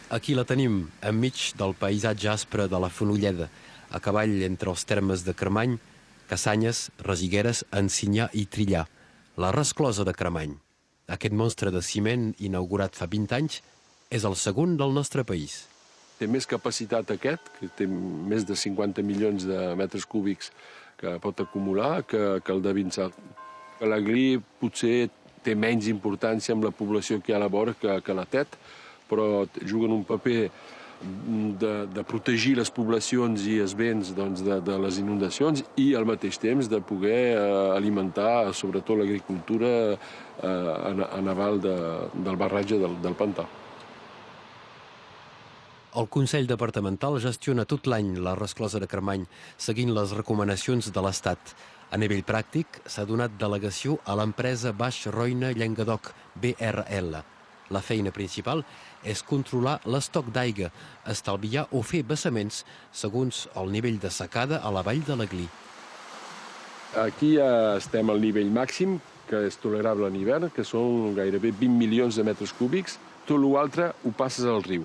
Aquí la tenim, enmig del paisatge aspre de la Fonolleda, a cavall entre els termes de Cremany, Cassanyes, Resigueres, Encinyà i Trillà, la resclosa de Cremany. Aquest monstre de ciment, inaugurat fa 20 anys, és el segon del nostre país. Té més capacitat aquest, que té més de 50 milions de metres cúbics que pot acumular, que el de Vinçà. L'Aglí potser té menys importància amb la població que hi ha a la vora que la Tet, però juguen un paper de protegir les poblacions i els béns de les inundacions i al mateix temps de poder alimentar sobretot l'agricultura a naval del barratge del pantà. El Consell Departamental gestiona tot l'any la resclosa de Cremany, seguint les recomanacions de l'Estat. A nivell pràctic, s'ha donat delegació a l'empresa Baix Roine Llenguadoc, BRL. La feina principal és controlar l'estoc d'aigua, estalviar o fer vessaments segons el nivell de secada a la vall de l'Aglí. Aquí estem al nivell màxim, que és tolerable en hivern, que són gairebé 20 milions de metres cúbics. Tot l'altre ho passes al riu.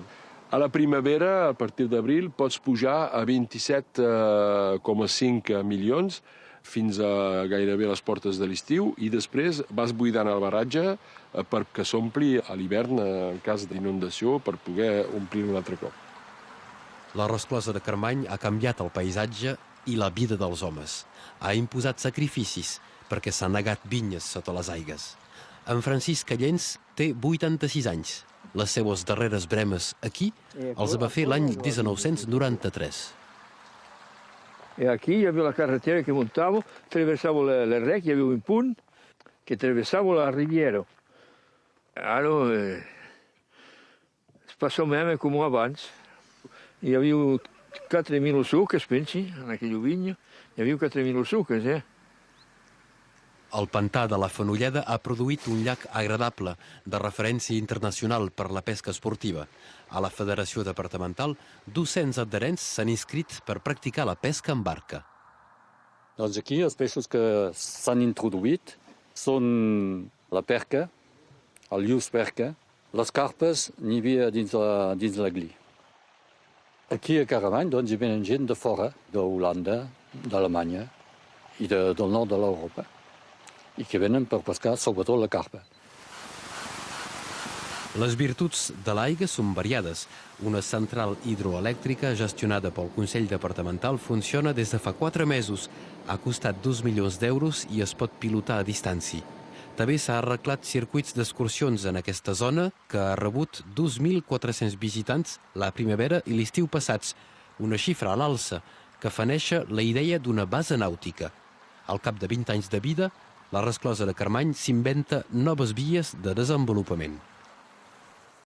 A la primavera, a partir d'abril, pots pujar a 27,5 milions fins a gairebé les portes de l'estiu i després vas buidant el barratge perquè s'ompli a l'hivern en cas d'inundació per poder omplir un altre cop. La resclosa de Cremany ha canviat el paisatge i la vida dels homes. Ha imposat sacrificis perquè s'han negat vinyes sota les aigues. En Francisc Callens té 86 anys. Les seues darreres bremes aquí els va fer l'any 1993. E aquí hi havia la carretera que muntava, atravessava el rec, hi havia un punt que atravessava la riviera. Ara es passa més com abans. Hi havia 4.000 suques, pensi, en aquella vinya. Hi havia 4.000 suques, El pantà de la Fonolleda ha produït un llac agradable, de referència internacional per la pesca esportiva. A la Federació Departamental, 200 adherents s'han inscrit per practicar la pesca en barca. Doncs aquí els peixos que s'han introduït són la perca, el lluç perca, les carpes n'hi havia dins l'Aglí. Aquí a Cremany hi venen gent de fora, d'Holanda, d'Alemanya i del nord de l'Europa, i que venen per pescar sobretot la carpa. Les virtuts de l'aigua són variades. Una central hidroelèctrica gestionada pel Consell Departamental funciona des de fa 4 mesos. Ha costat 2 milions d'euros i es pot pilotar a distància. També s'ha arreglat circuits d'excursions en aquesta zona que ha rebut 2.400 visitants la primavera i l'estiu passats, una xifra a l'alça que fa néixer la idea d'una base nàutica. Al cap de 20 anys de vida, la resclosa de Cremany s'inventa noves vies de desenvolupament.